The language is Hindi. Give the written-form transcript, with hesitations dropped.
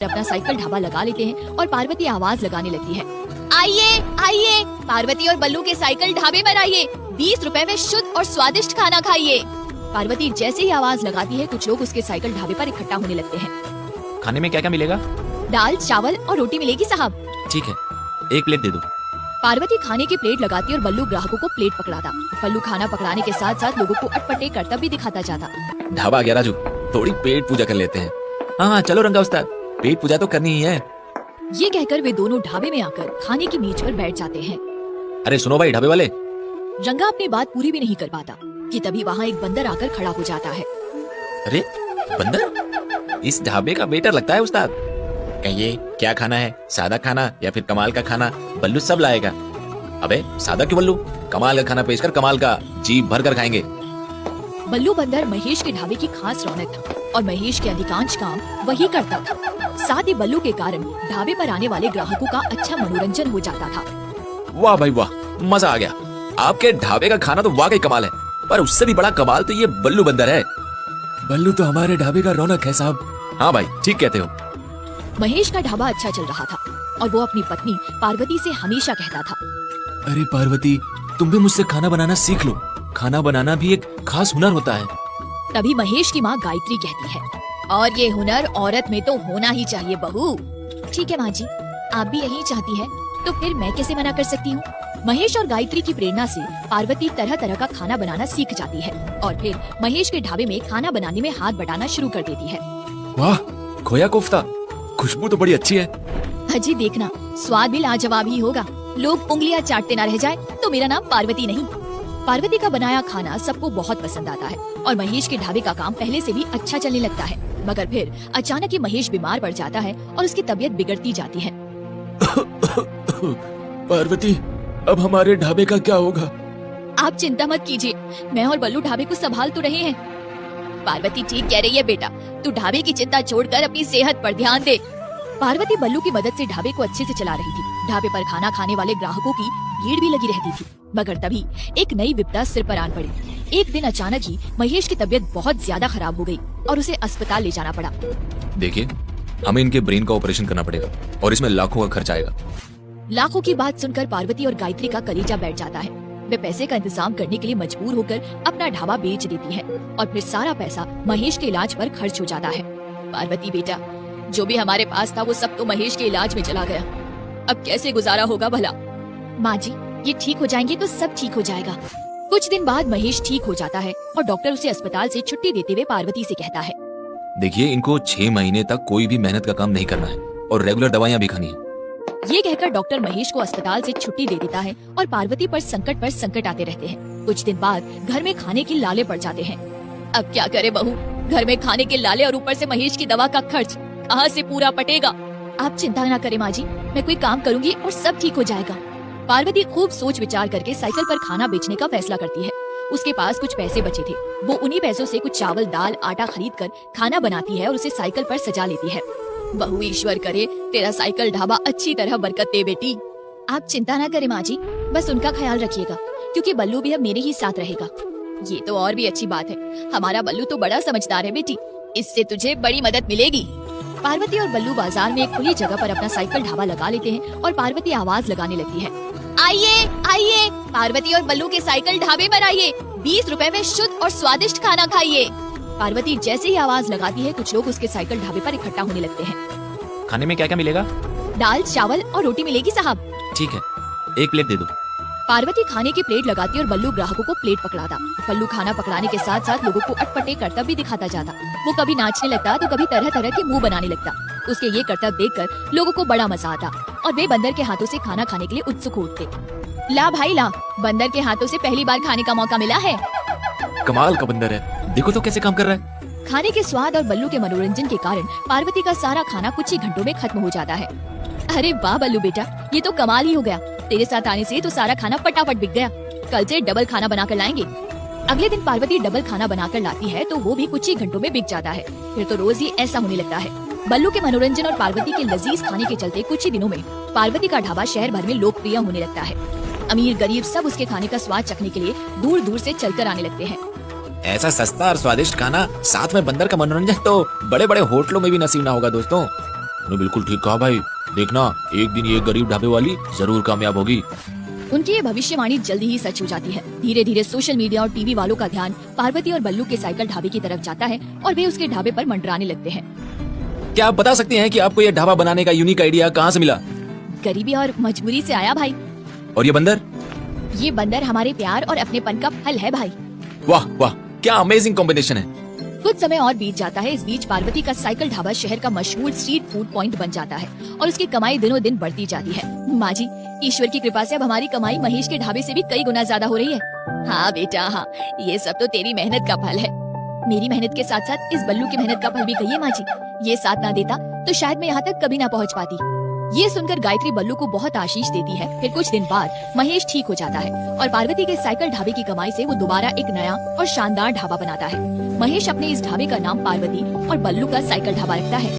अपना साइकिल ढाबा लगा लेते हैं और पार्वती आवाज लगाने लगती है, आइए आइए, पार्वती और बल्लू के साइकिल ढाबे पर आइए, 20 रुपए में शुद्ध और स्वादिष्ट खाना खाइए। पार्वती जैसे ही आवाज लगाती है कुछ लोग उसके साइकिल ढाबे पर इकट्ठा होने लगते हैं। खाने में क्या क्या मिलेगा? दाल, चावल और रोटी मिलेगी साहब। ठीक है, 1 प्लेट दे दो। पार्वती खाने की प्लेट लगाती और बल्लू ग्राहकों को प्लेट पकड़ाता। बल्लू खाना पकड़ाने के साथ साथ लोगों को अटपटे करतब भी दिखाता जाता। ढाबा आ गया राजू, थोड़ी पेट पूजा कर लेते हैं। हाँ चलो रंगा उस्ताद, पेट पूजा तो करनी ही है। ये कहकर वे दोनों ढाबे में आकर खाने की मेज पर बैठ जाते हैं। अरे सुनो भाई ढाबे वाले। रंगा अपनी बात पूरी भी नहीं कर पाता कि तभी वहाँ एक बंदर आकर खड़ा हो जाता है। अरे बंदर, इस ढाबे का वेटर लगता है उस्ताद। कहिए क्या खाना है, सादा खाना या फिर कमाल का खाना? बल्लू सब लाएगा। अबे सादा क्यों बल्लू, कमाल का खाना पेश कर, कमाल का, जी भर कर खाएंगे। बल्लू बंदर महेश के ढाबे की खास रौनक था और महेश के अधिकांश काम वही करता था। साथ ही बल्लू के कारण ढाबे पर आने वाले ग्राहकों का अच्छा मनोरंजन हो जाता था। वाह भाई वाह, मजा आ गया। आपके ढाबे का खाना तो वाकई कमाल है, पर उससे भी बड़ा कमाल तो ये बल्लू बंदर है। बल्लू तो हमारे ढाबे का रौनक है साहब। हाँ भाई ठीक कहते हो। महेश का ढाबा अच्छा चल रहा था और वो अपनी पत्नी पार्वती से हमेशा कहता था, अरे पार्वती, तुम भी मुझसे खाना बनाना सीख लो। खाना बनाना भी एक खास हुनर होता है। तभी महेश की माँ गायत्री कहती है, और ये हुनर औरत में तो होना ही चाहिए बहू। ठीक है माँ जी, आप भी यही चाहती है तो फिर मैं कैसे मना कर सकती हूँ। महेश और गायत्री की प्रेरणा से पार्वती तरह तरह का खाना बनाना सीख जाती है और फिर महेश के ढाबे में खाना बनाने में हाथ बटाना शुरू कर देती है। वाह, खोया कोफ्ता, खुशबू तो बड़ी अच्छी है। अजी देखना, स्वाद भी लाजवाब ही होगा। लोग उंगलियां चाटते ना रह जाए तो मेरा नाम पार्वती नहीं। पार्वती का बनाया खाना सबको बहुत पसंद आता है और महेश के ढाबे का काम पहले से भी अच्छा चलने लगता है। मगर फिर अचानक ही महेश बीमार पड़ जाता है और उसकी तबीयत बिगड़ती जाती है। पार्वती, अब हमारे ढाबे का क्या होगा? आप चिंता मत कीजिए, मैं और बल्लू ढाबे को संभाल तो रहे हैं। पार्वती ठीक कह रही है बेटा, तू ढाबे की चिंता छोड़कर अपनी सेहत पर ध्यान दे। पार्वती बल्लू की मदद से ढाबे को अच्छे से चला रही थी। ढाबे पर खाना खाने वाले ग्राहकों की भीड़ भी लगी रहती थी। मगर तभी एक नई विपदा सिर पर आन पड़ी। एक दिन अचानक ही महेश की तबीयत बहुत ज्यादा खराब हो गई और उसे अस्पताल ले जाना पड़ा। देखिए, हमें इनके ब्रेन का ऑपरेशन करना पड़ेगा और इसमें लाखों का खर्च आएगा। लाखों की बात सुनकर पार्वती और गायत्री का कलेजा बैठ जाता है। वे पैसे का इंतजाम करने के लिए मजबूर होकर अपना ढाबा बेच देती है और फिर सारा पैसा महेश के इलाज पर खर्च हो जाता है। पार्वती बेटा, जो भी हमारे पास था वो सब तो महेश के इलाज में चला गया। अब कैसे गुजारा होगा भला? माँ जी, ये ठीक हो जाएंगे तो सब ठीक हो जाएगा। कुछ दिन बाद महेश ठीक हो जाता है और डॉक्टर उसे अस्पताल से छुट्टी देते हुए पार्वती से कहता है, देखिए, इनको 6 महीने तक कोई भी मेहनत का काम नहीं करना है और रेगुलर दवाइयाँ भी खानी है। ये कहकर डॉक्टर महेश को अस्पताल से छुट्टी दे देता है और पार्वती पर संकट आते रहते हैं। कुछ दिन बाद घर में खाने के लाले पड़ जाते हैं। अब क्या करे बहू, घर में खाने के लाले और ऊपर से महेश की दवा का खर्च कहाँ से पूरा पटेगा। आप चिंता न करें माँ जी, मैं कोई काम करूँगी और सब ठीक हो जाएगा। पार्वती खूब सोच विचार करके साइकिल पर खाना बेचने का फैसला करती है। उसके पास कुछ पैसे बचे थे, वो उन्हीं पैसों से कुछ चावल, दाल, आटा खरीद कर खाना बनाती है और उसे साइकिल पर सजा लेती है। बहू, ईश्वर करे तेरा साइकिल ढाबा अच्छी तरह बरकत दे बेटी। आप चिंता न करें माँ जी, बस उनका ख्याल रखिएगा क्योंकि बल्लू भी अब मेरे ही साथ रहेगा। ये तो और भी अच्छी बात है, हमारा बल्लू तो बड़ा समझदार है बेटी, इससे तुझे बड़ी मदद मिलेगी। पार्वती और बल्लू बाजार में एक खुली जगह पर अपना साइकिल ढाबा लगा लेते हैं और पार्वती आवाज लगाने लगती है, आइए आइए, पार्वती और बल्लू के साइकिल ढाबे पर आइए, 20 रुपए में शुद्ध और स्वादिष्ट खाना खाइए। पार्वती जैसे ही आवाज लगाती है कुछ लोग उसके साइकिल ढाबे पर इकट्ठा होने लगते हैं। खाने में क्या क्या मिलेगा? दाल, चावल और रोटी मिलेगी साहब। ठीक है, 1 प्लेट दे दो। पार्वती खाने की प्लेट लगाती और बल्लू ग्राहकों को प्लेट पकड़ाता। बल्लू खाना पकड़ाने के साथ साथ लोगों को अटपटे करतब भी दिखाता जाता। वो कभी नाचने लगता तो कभी तरह तरह के मुंह बनाने लगता। उसके ये करतब देखकर लोगों को बड़ा मजा आता और वे बंदर के हाथों से खाना खाने के लिए उत्सुक होते। ला भाई ला, बंदर के हाथों से पहली बार खाने का मौका मिला है। कमाल का बंदर है, देखो तो कैसे काम कर रहा है। खाने के स्वाद और बल्लू के मनोरंजन के कारण पार्वती का सारा खाना कुछ ही घंटों में खत्म हो जाता है। अरे वाह बल्लू बेटा, ये तो कमाल ही हो गया। तेरे साथ आने से तो सारा खाना फटाफट बिक गया। कल से डबल खाना बनाकर लाएंगे। अगले दिन पार्वती डबल खाना बनाकर लाती है तो वो भी कुछ ही घंटों में बिक जाता है। फिर तो रोज ही ऐसा होने लगता है। बल्लू के मनोरंजन और पार्वती के लजीज खाने के चलते कुछ ही दिनों में पार्वती का ढाबा शहर भर में लोकप्रिय होने लगता है। अमीर गरीब सब उसके खाने का स्वाद चखने के लिए दूर दूर से चलकर आने लगते हैं। ऐसा सस्ता और स्वादिष्ट खाना साथ में बंदर का मनोरंजन तो बड़े बड़े होटलों में भी नसीब ना होगा दोस्तों। तूने बिल्कुल ठीक कहा भाई। देखना एक दिन ये गरीब ढाबे वाली जरूर कामयाब होगी। उनकी ये भविष्यवाणी जल्दी ही सच हो जाती है। धीरे धीरे सोशल मीडिया और टीवी वालों का ध्यान पार्वती और बल्लू के साइकिल ढाबे की तरफ जाता है और वे उसके ढाबे पर मंडराने लगते हैं। क्या आप बता सकते हैं कि आपको ये ढाबा बनाने का यूनिक आइडिया कहाँ से मिला? गरीबी और मजबूरी से आया भाई। और ये बंदर? ये बंदर हमारे प्यार और अपनेपन का फल है भाई। वाह वाह, क्या अमेजिंग कॉम्बिनेशन है। कुछ समय और बीत जाता है। इस बीच पार्वती का साइकिल ढाबा शहर का मशहूर स्ट्रीट फूड पॉइंट बन जाता है और उसकी कमाई दिनों दिन बढ़ती जाती है। माँ जी, ईश्वर की कृपा से अब हमारी कमाई महेश के ढाबे से भी कई गुना ज्यादा हो रही है। हाँ बेटा हाँ, ये सब तो तेरी मेहनत का फल है। मेरी मेहनत के साथ साथ इस बल्लू की मेहनत का फल भी कहिए माँ जी। ये साथ ना देता तो शायद मैं यहाँ तक कभी ना पहुँच पाती। ये सुनकर गायत्री बल्लू को बहुत आशीष देती है। फिर कुछ दिन बाद महेश ठीक हो जाता है और पार्वती के साइकिल ढाबे की कमाई से वो दोबारा एक नया और शानदार ढाबा बनाता है। महेश अपने इस ढाबे का नाम पार्वती और बल्लू का साइकिल ढाबा रखता है।